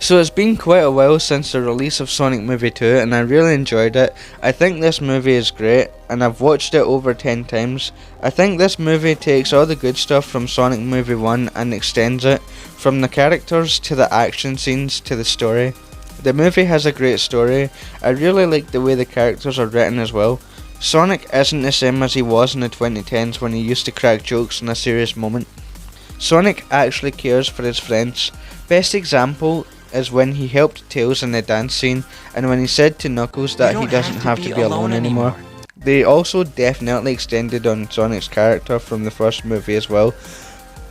So it's been quite a while since the release of Sonic Movie 2 and I really enjoyed it. I think this movie is great and I've watched it over 10 times. I think this movie takes all the good stuff from Sonic Movie 1 and extends it, from the characters to the action scenes to the story. The movie has a great story. I really like the way the characters are written as well. Sonic isn't the same as he was in the 2010s when he used to crack jokes in a serious moment. Sonic actually cares for his friends. Best example is when he helped Tails in the dance scene and when he said to Knuckles that he doesn't have to be alone anymore. They also definitely extended on Sonic's character from the first movie as well.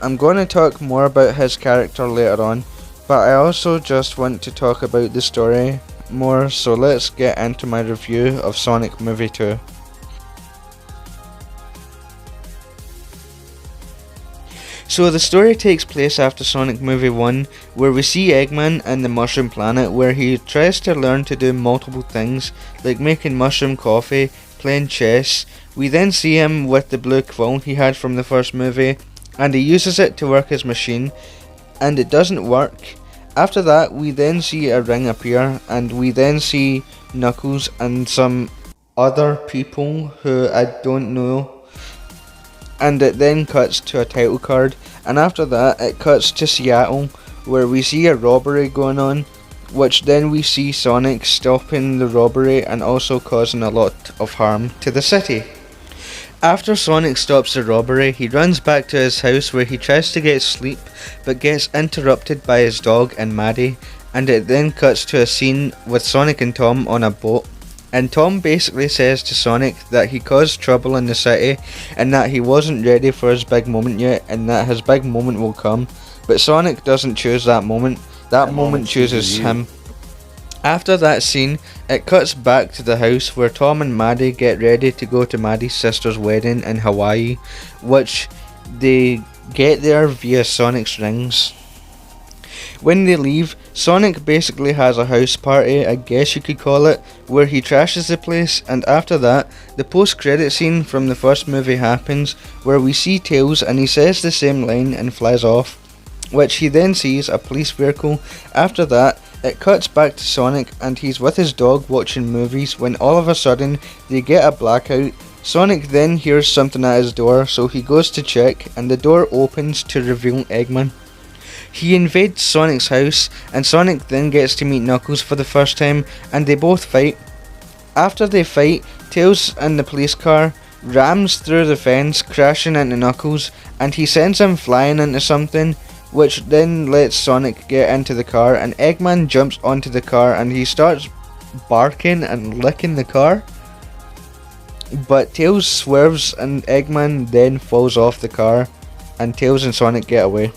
I'm going to talk more about his character later on, but I also just want to talk about the story more, so let's get into my review of Sonic Movie 2. So the story takes place after Sonic Movie 1, where we see Eggman and the Mushroom Planet, where he tries to learn to do multiple things, like making mushroom coffee, playing chess. We then see him with the blue quill he had from the first movie, and he uses it to work his machine, and it doesn't work. After that, we then see a ring appear, and we then see Knuckles and some other people who I don't know. And it then cuts to a title card, and after that it cuts to Seattle, where we see a robbery going on, which then we see Sonic stopping the robbery and also causing a lot of harm to the city. After Sonic stops the robbery, he runs back to his house where he tries to get sleep but gets interrupted by his dog and Maddie, and it then cuts to a scene with Sonic and Tom on a boat. And Tom basically says to Sonic that he caused trouble in the city and that he wasn't ready for his big moment yet and that his big moment will come. But Sonic doesn't choose that moment, that moment chooses him. After that scene, it cuts back to the house where Tom and Maddie get ready to go to Maddie's sister's wedding in Hawaii, which they get there via Sonic's rings. When they leave, Sonic basically has a house party, I guess you could call it, where he trashes the place, and after that, the post-credit scene from the first movie happens, where we see Tails and he says the same line and flies off, which he then sees a police vehicle. After that, it cuts back to Sonic and he's with his dog watching movies when all of a sudden they get a blackout. Sonic then hears something at his door, so he goes to check and the door opens to reveal Eggman. He invades Sonic's house and Sonic then gets to meet Knuckles for the first time and they both fight. After they fight, Tails in the police car rams through the fence, crashing into Knuckles, and he sends him flying into something, which then lets Sonic get into the car, and Eggman jumps onto the car and he starts barking and licking the car. But Tails swerves and Eggman then falls off the car and Tails and Sonic get away.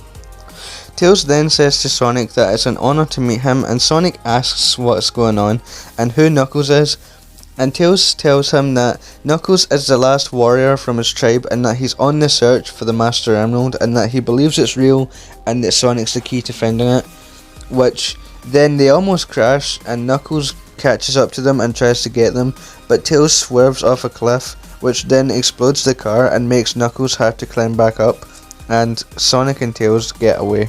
Tails then says to Sonic that it's an honour to meet him, and Sonic asks what's going on and who Knuckles is, and Tails tells him that Knuckles is the last warrior from his tribe and that he's on the search for the Master Emerald and that he believes it's real and that Sonic's the key to finding it, which then they almost crash and Knuckles catches up to them and tries to get them, but Tails swerves off a cliff, which then explodes the car and makes Knuckles have to climb back up, and Sonic and Tails get away.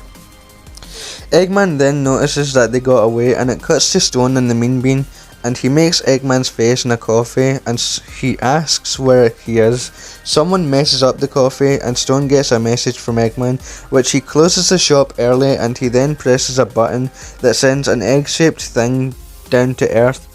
Eggman then notices that they got away and it cuts to Stone in the mean bean, and he makes Eggman's face in a coffee and he asks where he is. Someone messes up the coffee and Stone gets a message from Eggman, which he closes the shop early, and he then presses a button that sends an egg-shaped thing down to Earth,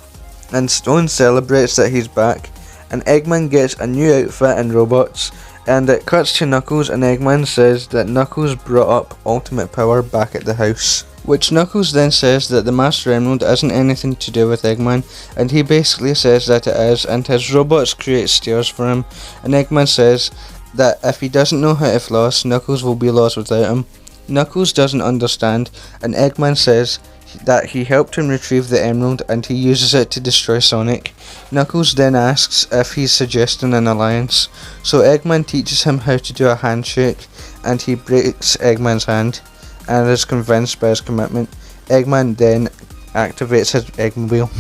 and Stone celebrates that he's back, and Eggman gets a new outfit and robots. And it cuts to Knuckles and Eggman says that Knuckles brought up Ultimate Power back at the house, which Knuckles then says that the Master Emerald isn't anything to do with Eggman, and he basically says that it is, and his robots create stairs for him, and Eggman says that if he doesn't know how to floss, Knuckles will be lost without him. Knuckles doesn't understand, and Eggman says that he helped him retrieve the emerald and he uses it to destroy Sonic. Knuckles then asks if he's suggesting an alliance, so Eggman teaches him how to do a handshake and he breaks Eggman's hand and is convinced by his commitment. Eggman then activates his Eggmobile.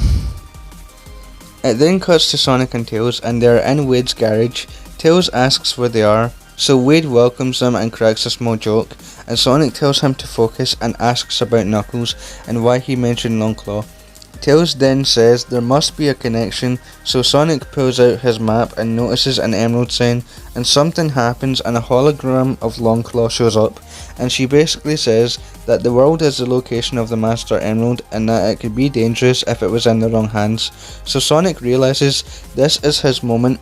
It then cuts to Sonic and Tails and they're in Wade's garage. Tails asks where they are, so Wade welcomes them and cracks a small joke, and Sonic tells him to focus and asks about Knuckles and why he mentioned Longclaw. Tails then says there must be a connection, so Sonic pulls out his map and notices an emerald sign, and something happens and a hologram of Longclaw shows up, and she basically says that the world is the location of the Master Emerald and that it could be dangerous if it was in the wrong hands. So Sonic realizes this is his moment.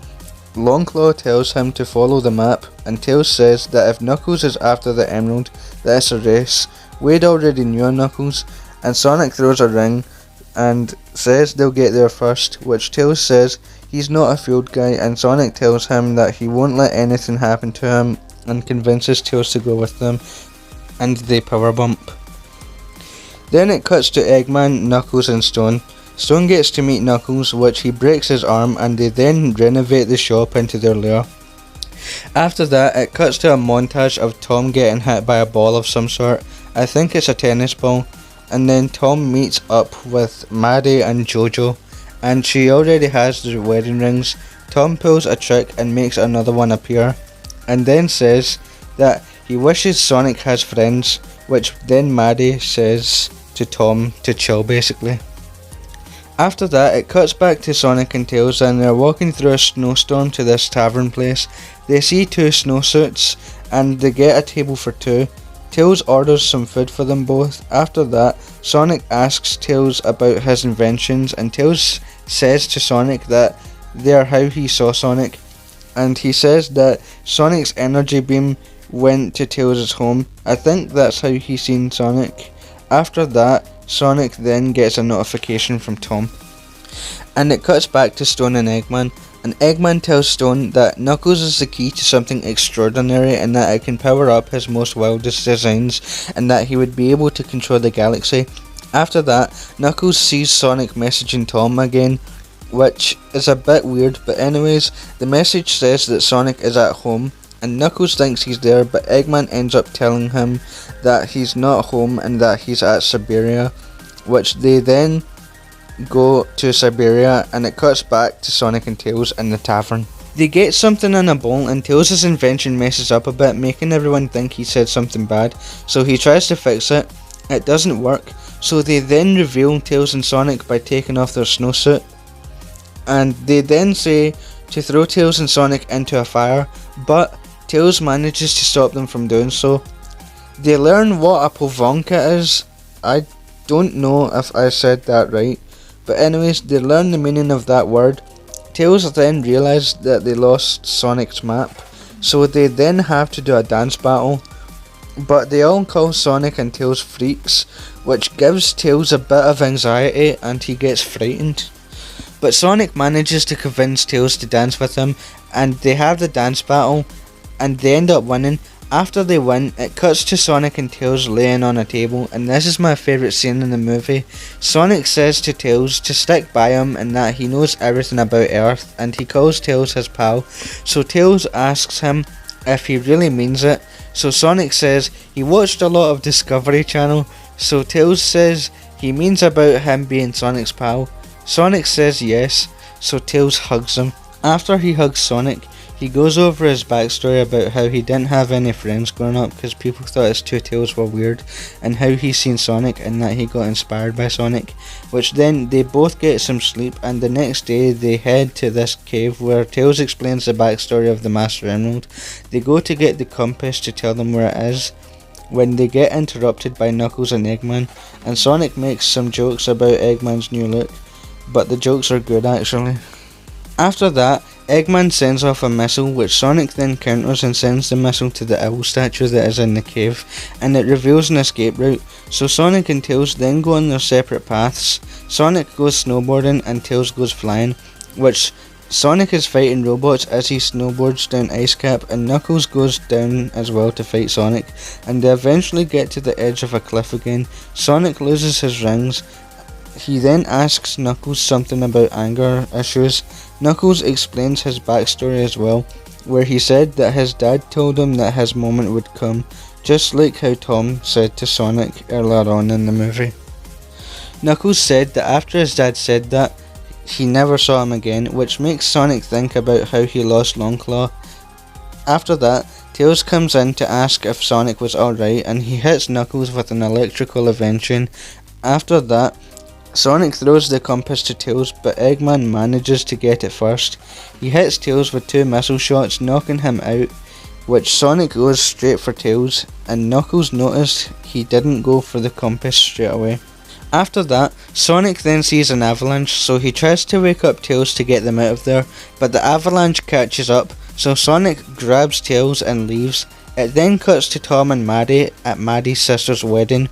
Longclaw tells him to follow the map, and Tails says that if Knuckles is after the emerald, that it's a race. Wade already knew Knuckles, and Sonic throws a ring and says they'll get there first, which Tails says he's not a field guy, and Sonic tells him that he won't let anything happen to him and convinces Tails to go with them, and they power bump. Then it cuts to Eggman, Knuckles and Stone. Stone gets to meet Knuckles, which he breaks his arm, and they then renovate the shop into their lair. After that, it cuts to a montage of Tom getting hit by a ball of some sort. I think it's a tennis ball. And then Tom meets up with Maddie and Jojo, and she already has the wedding rings. Tom pulls a trick and makes another one appear, and then says that he wishes Sonic has friends, which then Maddie says to Tom to chill basically. After that, it cuts back to Sonic and Tails, and they're walking through a snowstorm to this tavern place. They see two snowsuits and they get a table for two. Tails orders some food for them both. After that, Sonic asks Tails about his inventions, and Tails says to Sonic that they are how he saw Sonic, and he says that Sonic's energy beam went to Tails' home. I think that's how he seen Sonic. After that, Sonic then gets a notification from Tom, and it cuts back to Stone and Eggman. And Eggman tells Stone that Knuckles is the key to something extraordinary, and that it can power up his most wildest designs, and that he would be able to control the galaxy. After that, Knuckles sees Sonic messaging Tom again, which is a bit weird, but anyways, the message says that Sonic is at home, and Knuckles thinks he's there, but Eggman ends up telling him that he's not home and that he's at Siberia, which they then go to Siberia, and it cuts back to Sonic and Tails in the tavern. They get something in a bowl, and Tails' invention messes up a bit, making everyone think he said something bad, so he tries to fix it. It doesn't work, so they then reveal Tails and Sonic by taking off their snowsuit, and they then say to throw Tails and Sonic into a fire, but Tails manages to stop them from doing so. They learn what a Povanka is. I don't know if I said that right, but anyways, they learn the meaning of that word. Tails then realized that they lost Sonic's map, so they then have to do a dance battle. But they all call Sonic and Tails freaks, which gives Tails a bit of anxiety and he gets frightened. But Sonic manages to convince Tails to dance with him, and they have the dance battle, and they end up winning. After they win, it cuts to Sonic and Tails laying on a table, and this is my favourite scene in the movie. Sonic says to Tails to stick by him and that he knows everything about Earth, and he calls Tails his pal. So Tails asks him if he really means it. So Sonic says he watched a lot of Discovery Channel. So Tails says he means about him being Sonic's pal. Sonic says yes, so Tails hugs him. After he hugs Sonic, he goes over his backstory about how he didn't have any friends growing up because people thought his two tails were weird, and how he's seen Sonic and that he got inspired by Sonic, which then they both get some sleep, and the next day they head to this cave where Tails explains the backstory of the Master Emerald. They go to get the compass to tell them where it is, when they get interrupted by Knuckles and Eggman, and Sonic makes some jokes about Eggman's new look, but the jokes are good actually. After that, Eggman sends off a missile, which Sonic then counters and sends the missile to the owl statue that is in the cave, and it reveals an escape route. So Sonic and Tails then go on their separate paths. Sonic goes snowboarding and Tails goes flying, which Sonic is fighting robots as he snowboards down Ice Cap, and Knuckles goes down as well to fight Sonic, and they eventually get to the edge of a cliff again. Sonic loses his rings. He then asks Knuckles something about anger issues. Knuckles explains his backstory as well, where he said that his dad told him that his moment would come, just like how Tom said to Sonic earlier on in the movie. Knuckles said that after his dad said that, he never saw him again, which makes Sonic think about how he lost Longclaw. After that, Tails comes in to ask if Sonic was alright, and he hits Knuckles with an electrical invention. After that, Sonic throws the compass to Tails, but Eggman manages to get it first. He hits Tails with 2 missile shots, knocking him out, which Sonic goes straight for Tails, and Knuckles noticed he didn't go for the compass straight away. After that, Sonic then sees an avalanche, so he tries to wake up Tails to get them out of there, but the avalanche catches up, so Sonic grabs Tails and leaves. It then cuts to Tom and Maddie at Maddie's sister's wedding,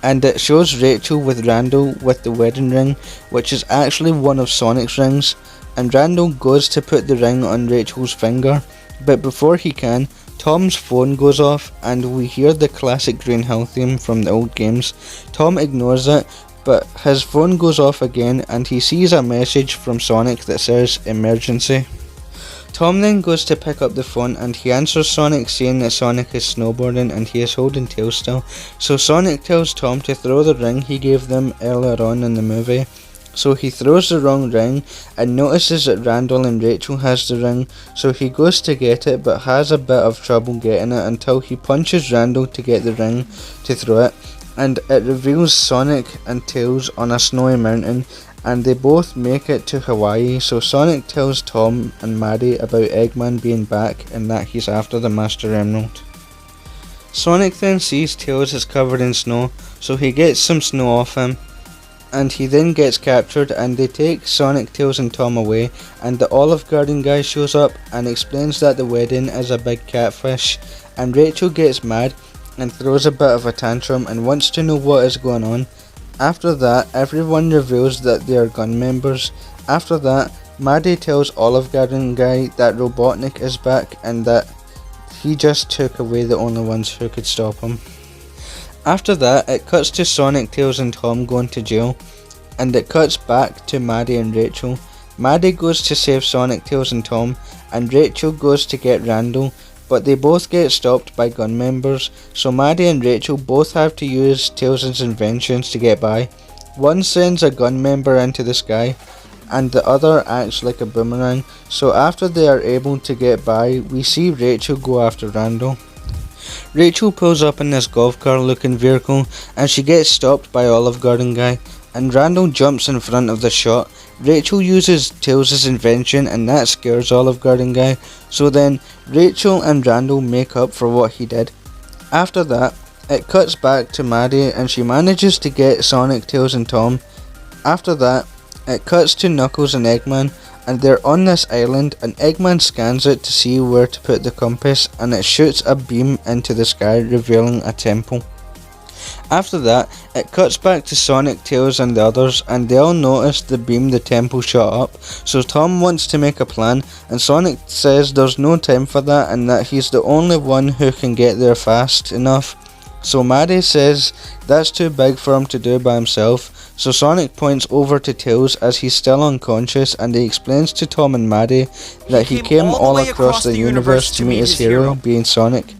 and it shows Rachel with Randall with the wedding ring, which is actually one of Sonic's rings, and Randall goes to put the ring on Rachel's finger, but before he can, Tom's phone goes off and we hear the classic Green Hill theme from the old games. Tom ignores it, but his phone goes off again and he sees a message from Sonic that says emergency. Tom then goes to pick up the phone and he answers Sonic saying that Sonic is snowboarding and he is holding Tails still. So Sonic tells Tom to throw the ring he gave them earlier on in the movie. So he throws the wrong ring and notices that Randall and Rachel has the ring, so he goes to get it but has a bit of trouble getting it until he punches Randall to get the ring to throw it, and it reveals Sonic and Tails on a snowy mountain, and they both make it to Hawaii. So Sonic tells Tom and Maddie about Eggman being back and that he's after the Master Emerald. Sonic then sees Tails is covered in snow, so he gets some snow off him, and he then gets captured, and they take Sonic, Tails and Tom away, and the Olive Garden guy shows up and explains that the wedding is a big catfish, and Rachel gets mad and throws a bit of a tantrum and wants to know what is going on. After that, everyone reveals that they are gun members. After that, Maddie tells Olive Garden guy that Robotnik is back and that he just took away the only ones who could stop him. After that, it cuts to Sonic, Tails and Tom going to jail, and it cuts back to Maddie and Rachel. Maddie goes to save Sonic, Tails and Tom, and Rachel goes to get Randall, but they both get stopped by gun members, so Maddie and Rachel both have to use Tails' inventions to get by. One sends a gun member into the sky, and the other acts like a boomerang, so after they are able to get by, we see Rachel go after Randall. Rachel pulls up in this golf car looking vehicle and she gets stopped by Olive Garden guy, and Randall jumps in front of the shot. Rachel uses Tails' invention and that scares Olive Garden guy, so then Rachel and Randall make up for what he did. After that, it cuts back to Maddie and she manages to get Sonic, Tails and Tom. After that, it cuts to Knuckles and Eggman, and they're on this island, and Eggman scans it to see where to put the compass, and it shoots a beam into the sky, revealing a temple. After that, it cuts back to Sonic, Tails and the others, and they all notice the beam the temple shot up, so Tom wants to make a plan, and Sonic says there's no time for that and that he's the only one who can get there fast enough. So Maddie says that's too big for him to do by himself, so Sonic points over to Tails as he's still unconscious, and he explains to Tom and Maddie that he came all across the universe to meet his hero, being Sonic,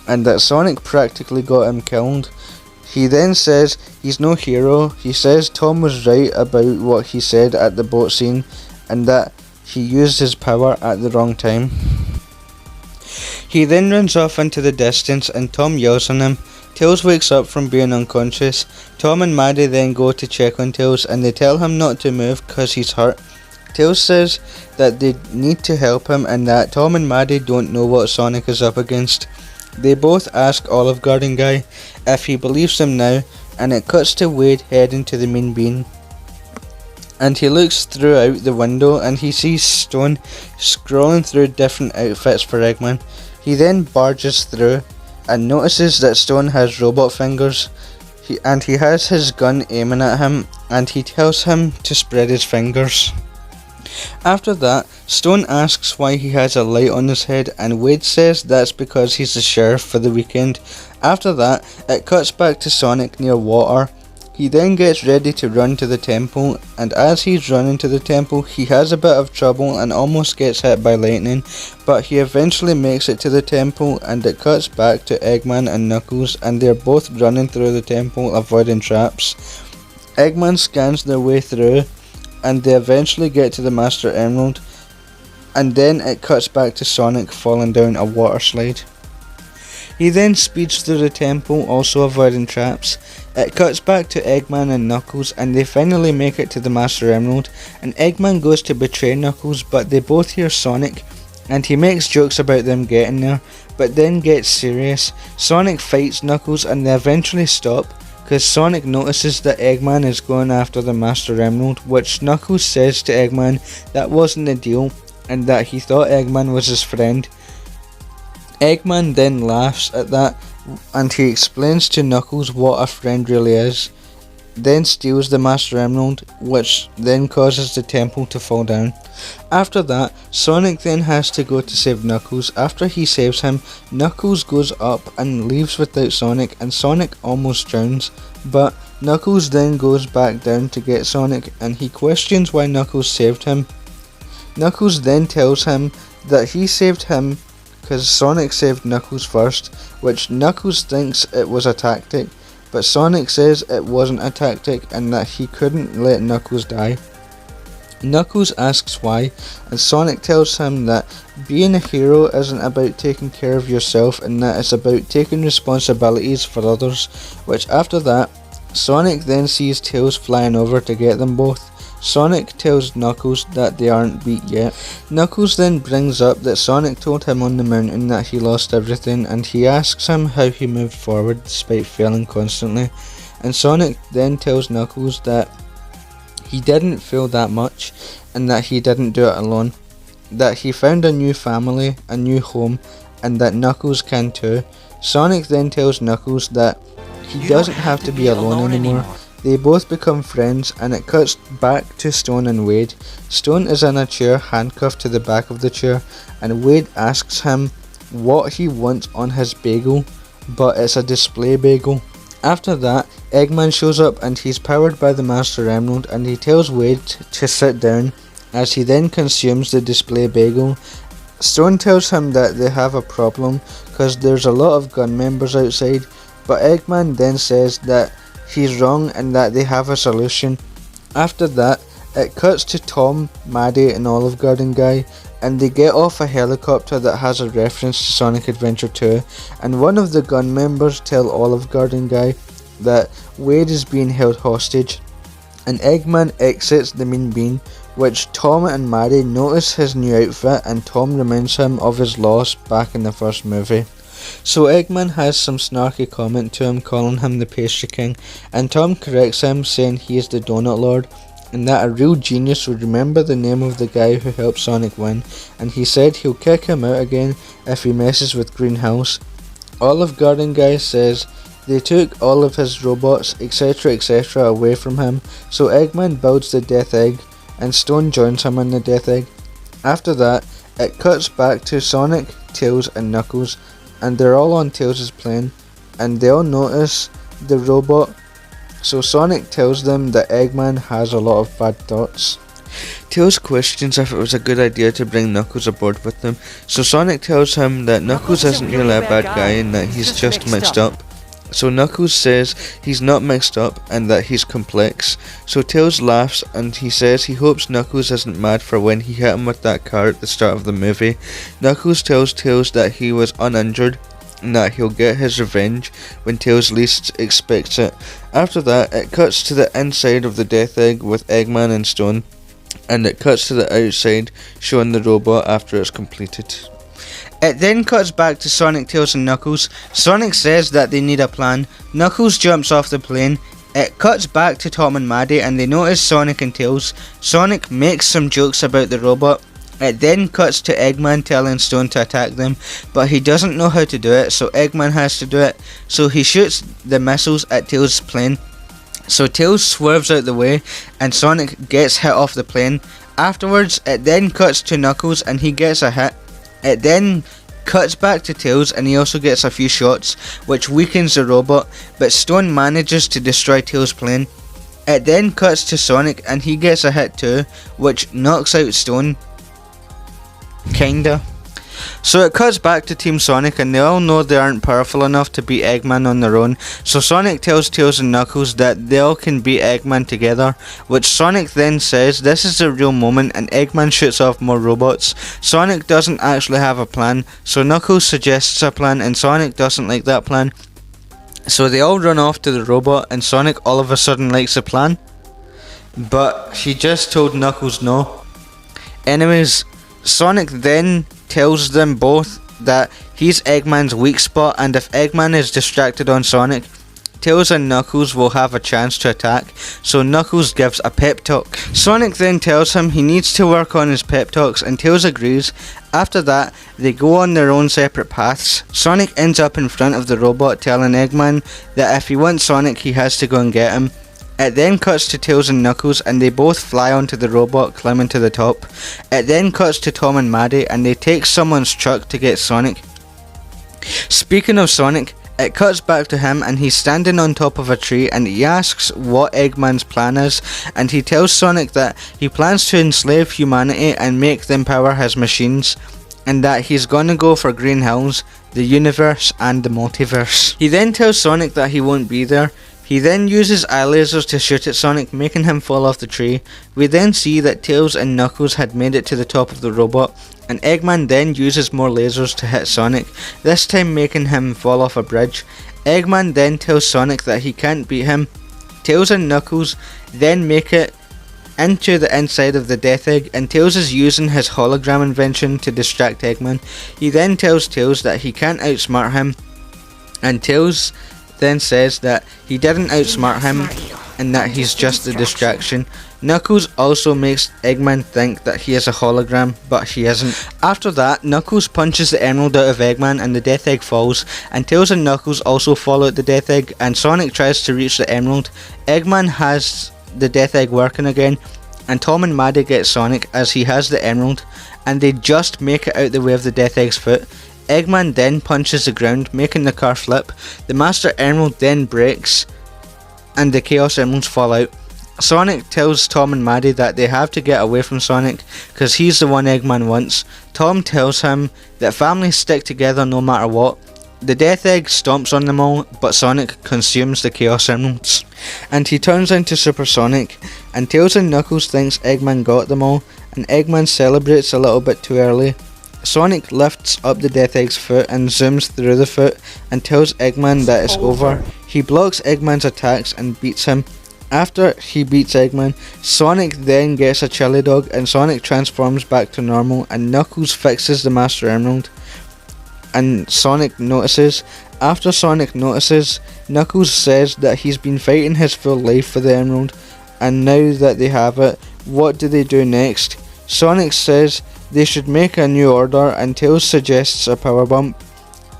and that Sonic practically got him killed. He then says he's no hero. He says Tom was right about what he said at the boat scene, and that he used his power at the wrong time. He then runs off into the distance and Tom yells on him. Tails wakes up from being unconscious. Tom and Maddie then go to check on Tails and they tell him not to move cause he's hurt. Tails says that they need to help him and that Tom and Maddie don't know what Sonic is up against. They both ask Olive Garden guy if he believes them now, and it cuts to Wade heading to the main beam. And he looks throughout the window and he sees Stone scrolling through different outfits for Eggman. He then barges through and notices that Stone has robot fingers, and he has his gun aiming at him, and he tells him to spread his fingers. After that, Stone asks why he has a light on his head, and Wade says that's because he's the sheriff for the weekend. After that, it cuts back to Sonic near water. He then gets ready to run to the temple, and as he's running to the temple, he has a bit of trouble and almost gets hit by lightning, but he eventually makes it to the temple, and it cuts back to Eggman and Knuckles, and they're both running through the temple avoiding traps. Eggman scans their way through, and they eventually get to the Master Emerald, and then it cuts back to Sonic falling down a water slide. He then speeds through the temple, also avoiding traps. It cuts back to Eggman and Knuckles, and they finally make it to the Master Emerald, and Eggman goes to betray Knuckles, but they both hear Sonic, and he makes jokes about them getting there, but then gets serious. Sonic fights Knuckles, and they eventually stop, because Sonic notices that Eggman is going after the Master Emerald, which Knuckles says to Eggman that wasn't the deal, and that he thought Eggman was his friend. Eggman then laughs at that, and he explains to Knuckles what a friend really is, then steals the Master Emerald, which then causes the temple to fall down. After that, Sonic then has to go to save Knuckles. After he saves him, Knuckles goes up and leaves without Sonic, and Sonic almost drowns, but Knuckles then goes back down to get Sonic, and he questions why Knuckles saved him. Knuckles then tells him that he saved him because Sonic saved Knuckles first, which Knuckles thinks it was a tactic, but Sonic says it wasn't a tactic and that he couldn't let Knuckles die. Knuckles asks why, and Sonic tells him that being a hero isn't about taking care of yourself and that it's about taking responsibilities for others, which after that, Sonic then sees Tails flying over to get them both. Sonic tells Knuckles that they aren't beat yet. Knuckles then brings up that Sonic told him on the mountain that he lost everything, and he asks him how he moved forward despite failing constantly, and Sonic then tells Knuckles that he didn't fail that much and that he didn't do it alone, that he found a new family, a new home, and that Knuckles can too. Sonic then tells Knuckles that he doesn't have to be alone anymore. They both become friends, and it cuts back to Stone and Wade. Stone is in a chair handcuffed to the back of the chair, and Wade asks him what he wants on his bagel, but it's a display bagel. After that, Eggman shows up and he's powered by the Master Emerald, and he tells Wade to sit down as he then consumes the display bagel. Stone tells him that they have a problem because there's a lot of gun members outside, but Eggman then says that he's wrong and that they have a solution. After that, it cuts to Tom, Maddie and Olive Garden guy, and they get off a helicopter that has a reference to Sonic Adventure 2, and one of the gun members tell Olive Garden guy that Wade is being held hostage, and Eggman exits the Mean Bean, which Tom and Maddie notice his new outfit, and Tom reminds him of his loss back in the first movie. So Eggman has some snarky comment to him, calling him the Pastry King, and Tom corrects him, saying he is the Donut Lord, and that a real genius would remember the name of the guy who helped Sonic win, and he said he'll kick him out again if he messes with Green House. Olive Garden guy says they took all of his robots, etc, etc away from him, so Eggman builds the Death Egg, and Stone joins him on the Death Egg. After that, it cuts back to Sonic, Tails and Knuckles, and they're all on Tails' plane, and they all notice the robot, so Sonic tells them that Eggman has a lot of bad thoughts. Tails questions if it was a good idea to bring Knuckles aboard with them, so Sonic tells him that Knuckles isn't really a bad guy and that he's just mixed up. So Knuckles says he's not mixed up and that he's complex. So Tails laughs and he says he hopes Knuckles isn't mad for when he hit him with that car at the start of the movie. Knuckles tells Tails that he was uninjured and that he'll get his revenge when Tails least expects it. After that, it cuts to the inside of the Death Egg with Eggman and Stone, and it cuts to the outside showing the robot after it's completed. It then cuts back to Sonic, Tails and Knuckles. Sonic says that they need a plan. Knuckles jumps off the plane. It cuts back to Tom and Maddie and they notice Sonic and Tails. Sonic makes some jokes about the robot. It then cuts to Eggman telling Stone to attack them, but he doesn't know how to do it, so Eggman has to do it. So he shoots the missiles at Tails' plane. So Tails swerves out the way and Sonic gets hit off the plane. Afterwards, it then cuts to Knuckles and he gets a hit. It then cuts back to Tails and he also gets a few shots, which weakens the robot, but Stone manages to destroy Tails' plane. It then cuts to Sonic and he gets a hit too, which knocks out Stone. Kinda. So it cuts back to Team Sonic, and they all know they aren't powerful enough to beat Eggman on their own, so Sonic tells Tails and Knuckles that they all can beat Eggman together, which Sonic then says this is a real moment, and Eggman shoots off more robots. Sonic doesn't actually have a plan, so Knuckles suggests a plan, and Sonic doesn't like that plan. So they all run off to the robot, and Sonic all of a sudden likes the plan, but he just told Knuckles no. Anyways, Sonic then tells them both that he's Eggman's weak spot, and if Eggman is distracted on Sonic, Tails and Knuckles will have a chance to attack, so Knuckles gives a pep talk. Sonic then tells him he needs to work on his pep talks, and Tails agrees. After that, they go on their own separate paths. Sonic ends up in front of the robot, telling Eggman that if he wants Sonic, he has to go and get him. It then cuts to Tails and Knuckles, and they both fly onto the robot, climbing to the top. It then cuts to Tom and Maddie, and they take someone's truck to get Sonic. Speaking of Sonic, it cuts back to him, and he's standing on top of a tree, and he asks what Eggman's plan is, and he tells Sonic that he plans to enslave humanity and make them power his machines, and that he's gonna go for Green Hills, the universe, and the multiverse. He then tells Sonic that he won't be there. He then uses eye lasers to shoot at Sonic, making him fall off the tree. We then see that Tails and Knuckles had made it to the top of the robot, and Eggman then uses more lasers to hit Sonic, this time making him fall off a bridge. Eggman then tells Sonic that he can't beat him. Tails and Knuckles then make it into the inside of the Death Egg, and Tails is using his hologram invention to distract Eggman. He then tells Tails that he can't outsmart him, and Tails then says that he didn't outsmart him and that he's just a distraction. Knuckles also makes Eggman think that he is a hologram, but he isn't. After that, Knuckles punches the emerald out of Eggman and the Death Egg falls, and Tails and Knuckles also fall out the Death Egg, and Sonic tries to reach the emerald. Eggman has the Death Egg working again, and Tom and Maddie get Sonic as he has the emerald, and they just make it out the way of the Death Egg's foot. Eggman then punches the ground, making the car flip. The Master Emerald then breaks, and the Chaos Emeralds fall out. Sonic tells Tom and Maddie that they have to get away from Sonic, because he's the one Eggman wants. Tom tells him that families stick together no matter what. The Death Egg stomps on them all, but Sonic consumes the Chaos Emeralds, and he turns into Super Sonic, and Tails and Knuckles thinks Eggman got them all, and Eggman celebrates a little bit too early. Sonic lifts up the Death Egg's foot and zooms through the foot and tells Eggman that it's over. He blocks Eggman's attacks and beats him. After he beats Eggman, Sonic then gets a chili dog, and Sonic transforms back to normal, and Knuckles fixes the Master Emerald, and Sonic notices. After Sonic notices, Knuckles says that he's been fighting his full life for the Emerald, and now that they have it, what do they do next? Sonic says they should make a new order, and Tails suggests a power bump,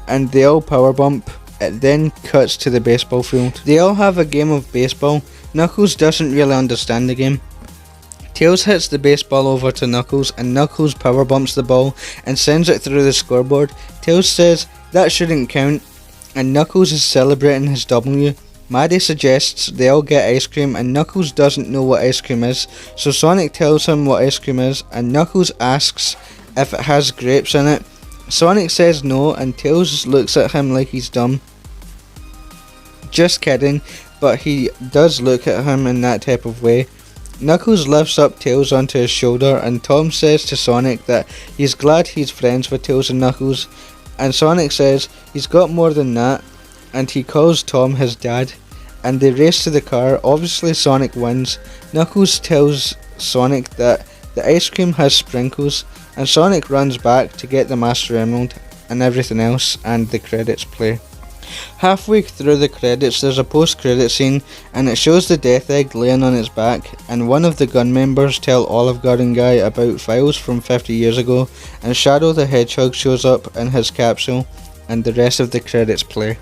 and they all power bump. It then cuts to the baseball field. They all have a game of baseball. Knuckles doesn't really understand the game. Tails hits the baseball over to Knuckles, and Knuckles power bumps the ball and sends it through the scoreboard. Tails says that shouldn't count, and Knuckles is celebrating his W. Maddie suggests they all get ice cream, and Knuckles doesn't know what ice cream is, so Sonic tells him what ice cream is, and Knuckles asks if it has grapes in it. Sonic says no, and Tails looks at him like he's dumb. Just kidding, but he does look at him in that type of way. Knuckles lifts up Tails onto his shoulder, and Tom says to Sonic that he's glad he's friends with Tails and Knuckles, and Sonic says he's got more than that, and he calls Tom his dad, and they race to the car. Obviously Sonic wins. Knuckles tells Sonic that the ice cream has sprinkles, and Sonic runs back to get the Master Emerald and everything else, and the credits play. Halfway through the credits there's a post-credit scene, and it shows the Death Egg laying on its back, and one of the gun members tell Olive Garden guy about files from 50 years ago, and Shadow the Hedgehog shows up in his capsule, and the rest of the credits play.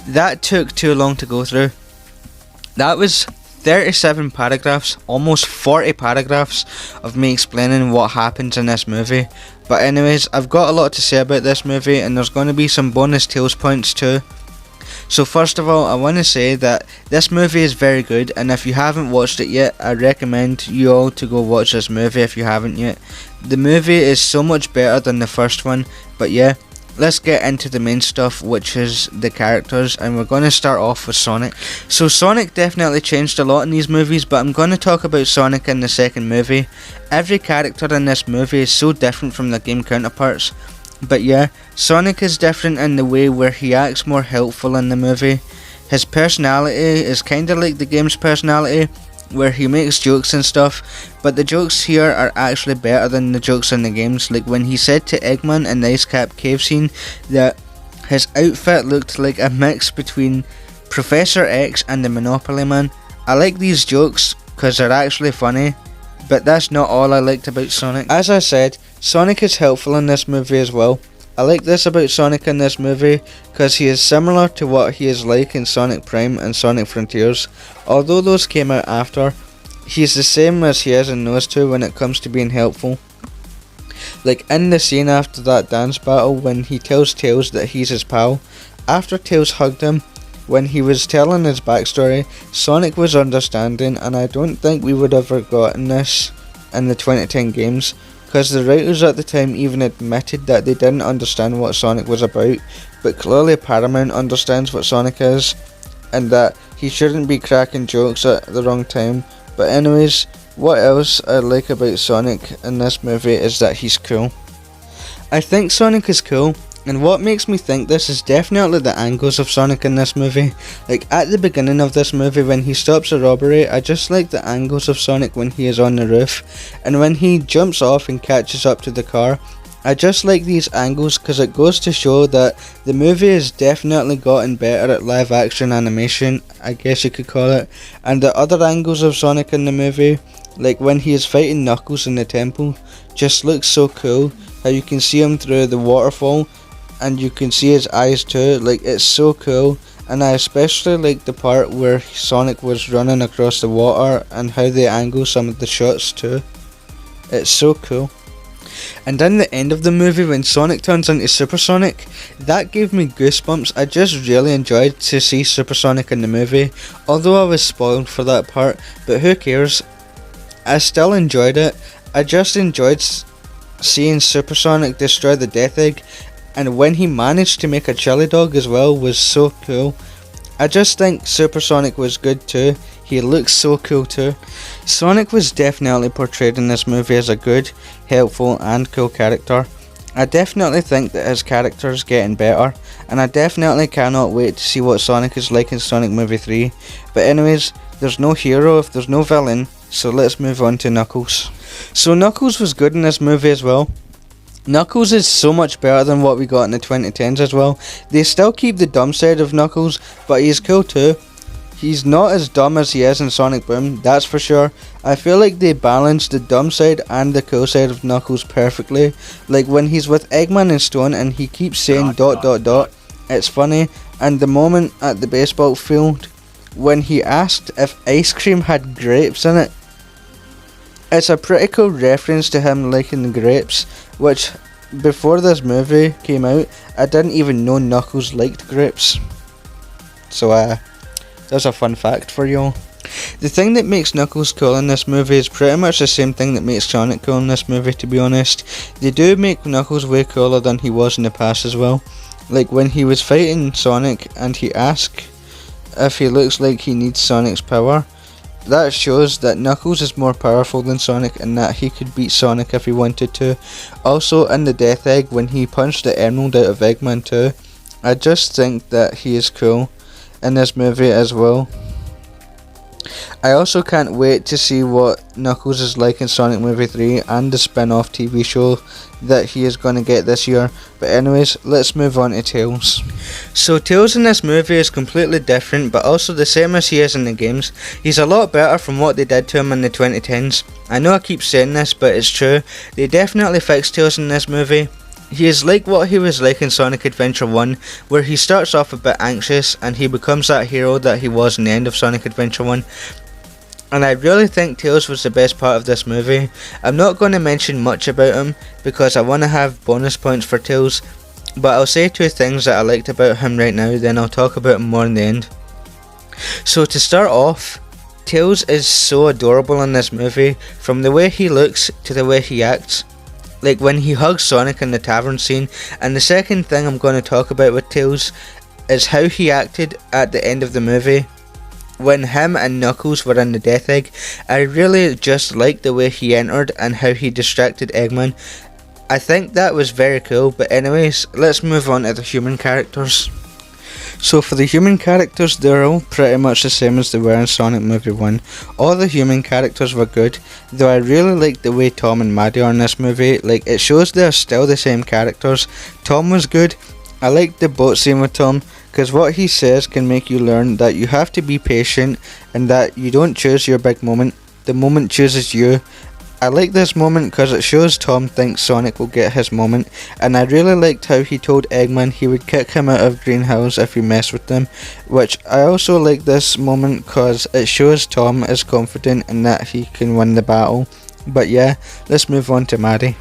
That took too long to go through. That was 37 paragraphs, almost 40 paragraphs of me explaining what happens in this movie. But anyways, I've got a lot to say about this movie, and there's going to be some bonus Tails points too. So first of all, I want to say that this movie is very good, and if you haven't watched it yet, I recommend you all to go watch this movie if you haven't yet. The movie is so much better than the first one, but yeah, let's get into the main stuff, which is the characters, and we're going to start off with Sonic. So Sonic definitely changed a lot in these movies, but I'm going to talk about Sonic in the second movie. Every character in this movie is so different from their game counterparts. But yeah, Sonic is different in the way where he acts more helpful in the movie. His personality is kinda like the game's personality, where he makes jokes and stuff, but the jokes here are actually better than the jokes in the games. Like when he said to Eggman in the Ice Cap cave scene that his outfit looked like a mix between Professor X and the Monopoly Man. I like these jokes because they're actually funny, but that's not all I liked about Sonic. As I said, Sonic is helpful in this movie as well. I like this about Sonic in this movie because he is similar to what he is like in Sonic Prime and Sonic Frontiers. Although those came out after, he's the same as he is in those two when it comes to being helpful. Like in the scene after that dance battle when he tells Tails that he's his pal, after Tails hugged him, when he was telling his backstory, Sonic was understanding, and I don't think we would have forgotten this in the 2010 games, because the writers at the time even admitted that they didn't understand what Sonic was about, but clearly Paramount understands what Sonic is, and that he shouldn't be cracking jokes at the wrong time. But anyways, what else I like about Sonic in this movie is that he's cool. I think Sonic is cool, and what makes me think this is definitely the angles of Sonic in this movie. Like at the beginning of this movie when he stops a robbery, I just like the angles of Sonic when he is on the roof, and when he jumps off and catches up to the car. I just like these angles because it goes to show that the movie has definitely gotten better at live action animation, I guess you could call it. And the other angles of Sonic in the movie, like when he is fighting Knuckles in the temple, just looks so cool. How you can see him through the waterfall and you can see his eyes too, like it's so cool. And I especially like the part where Sonic was running across the water and how they angle some of the shots too. It's so cool. And in the end of the movie when Sonic turns into Super Sonic, that gave me goosebumps. I just really enjoyed to see Super Sonic in the movie, although I was spoiled for that part, but who cares, I still enjoyed it. I just enjoyed seeing Super Sonic destroy the Death Egg, and when he managed to make a chili dog as well was so cool. I just think Super Sonic was good too. He looks so cool too. Sonic was definitely portrayed in this movie as a good, helpful and cool character. I definitely think that his character is getting better, and I definitely cannot wait to see what Sonic is like in Sonic Movie 3. But anyways, there's no hero if there's no villain, so let's move on to Knuckles. So Knuckles was good in this movie as well. Knuckles is so much better than what we got in the 2010s as well. They still keep the dumb side of Knuckles, but he's cool too. He's not as dumb as he is in Sonic Boom, that's for sure. I feel like they balance the dumb side and the cool side of Knuckles perfectly. Like when he's with Eggman and Stone and he keeps saying ... It's funny. And the moment at the baseball field when he asked if ice cream had grapes in it. It's a pretty cool reference to him liking the grapes, which before this movie came out, I didn't even know Knuckles liked grapes. So that's a fun fact for y'all. The thing that makes Knuckles cool in this movie is pretty much the same thing that makes Sonic cool in this movie, to be honest. They do make Knuckles way cooler than he was in the past as well. Like when he was fighting Sonic and he asked if he looks like he needs Sonic's power. That shows that Knuckles is more powerful than Sonic and that he could beat Sonic if he wanted to. Also in the Death Egg when he punched the emerald out of Eggman too. I just think that he is cool in this movie as well. I also can't wait to see what Knuckles is like in Sonic Movie 3 and the spin-off TV show that he is going to get this year. But anyways, let's move on to Tails. So Tails in this movie is completely different, but also the same as he is in the games. He's a lot better from what they did to him in the 2010s. I know I keep saying this, but it's true. They definitely fixed Tails in this movie. He is like what he was like in Sonic Adventure 1, where he starts off a bit anxious and he becomes that hero that he was in the end of Sonic Adventure 1. And I really think Tails was the best part of this movie. I'm not going to mention much about him because I want to have bonus points for Tails. But I'll say two things that I liked about him right now, then I'll talk about him more in the end. So to start off, Tails is so adorable in this movie, from the way he looks to the way he acts. Like when he hugs Sonic in the tavern scene. And the second thing I'm going to talk about with Tails is how he acted at the end of the movie. When him and Knuckles were in the Death Egg, I really just liked the way he entered and how he distracted Eggman. I think that was very cool, but anyways, let's move on to the human characters. So for the human characters, they're all pretty much the same as they were in Sonic Movie 1. All the human characters were good, though I really like the way Tom and Maddie are in this movie. Like, it shows they're still the same characters. Tom was good. I liked the boat scene with Tom, because what he says can make you learn that you have to be patient and that you don't choose your big moment, the moment chooses you. I like this moment because it shows Tom thinks Sonic will get his moment, and I really liked how he told Eggman he would kick him out of Green Hills if he messed with them, which I also like this moment because it shows Tom is confident and that he can win the battle. But yeah, let's move on to Maddie.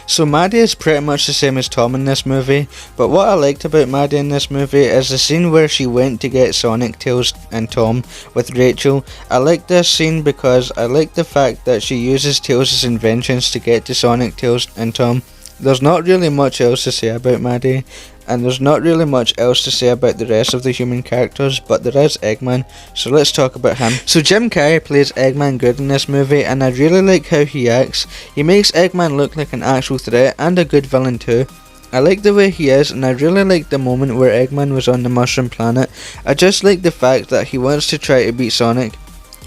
So Maddie is pretty much the same as Tom in this movie, but what I liked about Maddie in this movie is the scene where she went to get Sonic, Tails and Tom with Rachel. I like this scene because I like the fact that she uses Tails' inventions to get to Sonic, Tails and Tom. There's not really much else to say about Maddie, and there's not really much else to say about the rest of the human characters, but there is Eggman, so let's talk about him. So Jim Carrey plays Eggman good in this movie, and I really like how he acts. He makes Eggman look like an actual threat and a good villain too. I like the way he is, and I really like the moment where Eggman was on the Mushroom Planet. I just like the fact that he wants to try to beat Sonic,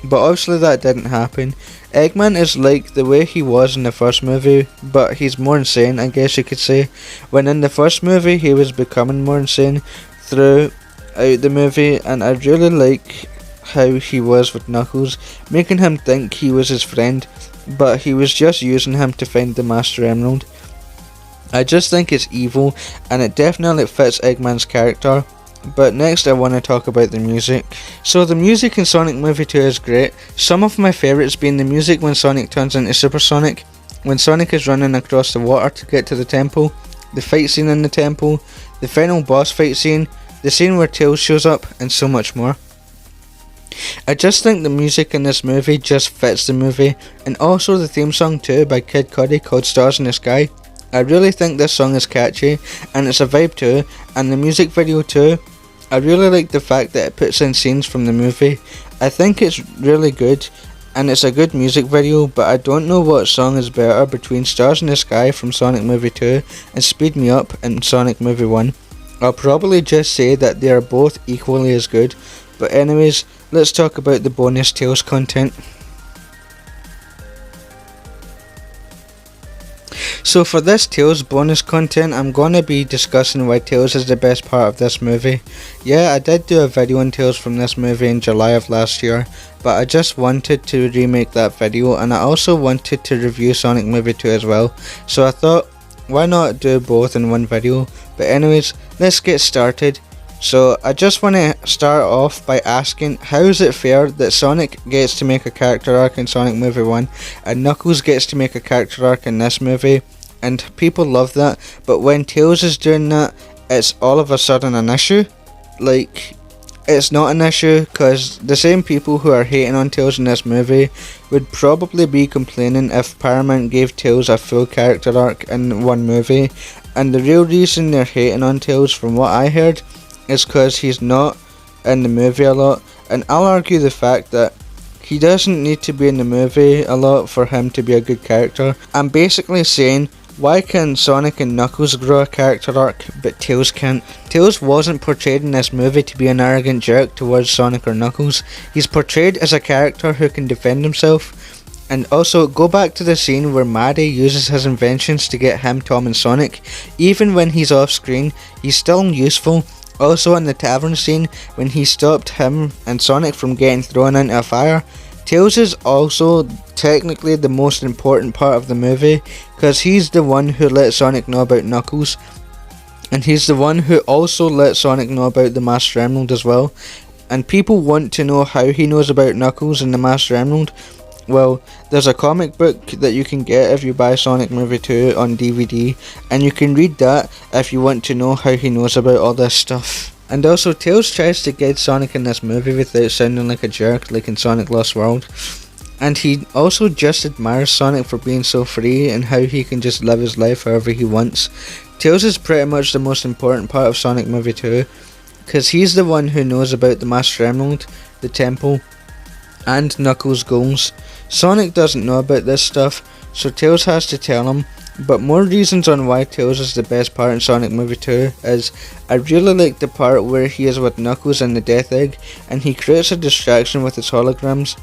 but obviously that didn't happen. Eggman is like the way he was in the first movie, but he's more insane, I guess you could say. When in the first movie he was becoming more insane throughout the movie, and I really like how he was with Knuckles, making him think he was his friend, but he was just using him to find the Master Emerald. I just think it's evil, and it definitely fits Eggman's character. But next I want to talk about the music. So the music in Sonic Movie 2 is great. Some of my favourites being the music when Sonic turns into Super Sonic, when Sonic is running across the water to get to the temple, the fight scene in the temple, the final boss fight scene, the scene where Tails shows up, and so much more. I just think the music in this movie just fits the movie, and also the theme song too by Kid Cudi called Stars in the Sky. I really think this song is catchy, and it's a vibe too, and the music video too. I really like the fact that it puts in scenes from the movie. I think it's really good, and it's a good music video, but I don't know what song is better between Stars in the Sky from Sonic Movie 2 and Speed Me Up in Sonic Movie 1. I'll probably just say that they are both equally as good, but anyways, let's talk about the bonus Tails content. So for this Tails bonus content, I'm gonna be discussing why Tails is the best part of this movie. Yeah, I did do a video on Tails from this movie in July of last year, but I just wanted to remake that video, and I also wanted to review Sonic Movie 2 as well. So I thought, why not do both in one video? But anyways, let's get started. So I just want to start off by asking, how is it fair that Sonic gets to make a character arc in Sonic Movie 1 and Knuckles gets to make a character arc in this movie, and people love that, but when Tails is doing that, it's all of a sudden an issue? Like, it's not an issue, because the same people who are hating on Tails in this movie would probably be complaining if Paramount gave Tails a full character arc in one movie, and the real reason they're hating on Tails, from what I heard, is because he's not in the movie a lot, and I'll argue the fact that he doesn't need to be in the movie a lot for him to be a good character. I'm basically saying, why can Sonic and Knuckles grow a character arc, but Tails can't? Tails wasn't portrayed in this movie to be an arrogant jerk towards Sonic or Knuckles. He's portrayed as a character who can defend himself. And also, go back to the scene where Maddie uses his inventions to get him, Tom and Sonic. Even when he's off screen, he's still useful. Also in the tavern scene, when he stopped him and Sonic from getting thrown into a fire. Tails is also technically the most important part of the movie, because he's the one who let Sonic know about Knuckles, and he's the one who also let Sonic know about the Master Emerald as well. And people want to know how he knows about Knuckles and the Master Emerald. Well, there's a comic book that you can get if you buy Sonic Movie 2 on DVD, and you can read that if you want to know how he knows about all this stuff. And also, Tails tries to guide Sonic in this movie without sounding like a jerk, like in Sonic Lost World. And he also just admires Sonic for being so free and how he can just live his life however he wants. Tails is pretty much the most important part of Sonic Movie 2, because he's the one who knows about the Master Emerald, the temple, and Knuckles' goals. Sonic doesn't know about this stuff, so Tails has to tell him. But more reasons on why Tails is the best part in Sonic Movie 2 is, I really like the part where he is with Knuckles and the Death Egg, and he creates a distraction with his holograms.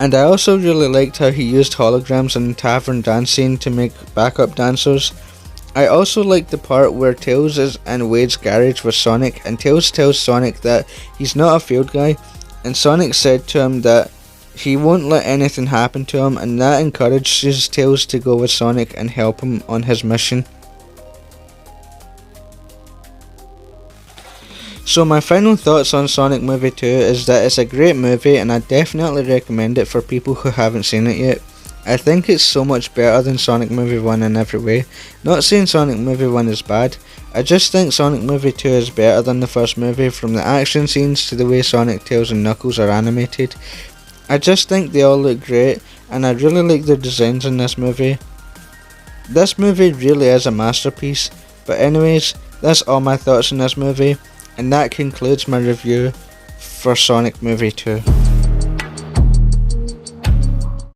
And I also really liked how he used holograms in the tavern dance scene to make backup dancers. I also like the part where Tails is in Wade's garage with Sonic, and Tails tells Sonic that he's not a field guy, and Sonic said to him that he won't let anything happen to him, and that encourages Tails to go with Sonic and help him on his mission. So my final thoughts on Sonic Movie 2 is that it's a great movie, and I definitely recommend it for people who haven't seen it yet. I think it's so much better than Sonic Movie 1 in every way. Not saying Sonic Movie 1 is bad, I just think Sonic Movie 2 is better than the first movie, from the action scenes to the way Sonic, Tails and Knuckles are animated. I just think they all look great, and I really like their designs in this movie. This movie really is a masterpiece. But anyways, that's all my thoughts on this movie, and that concludes my review for Sonic Movie 2.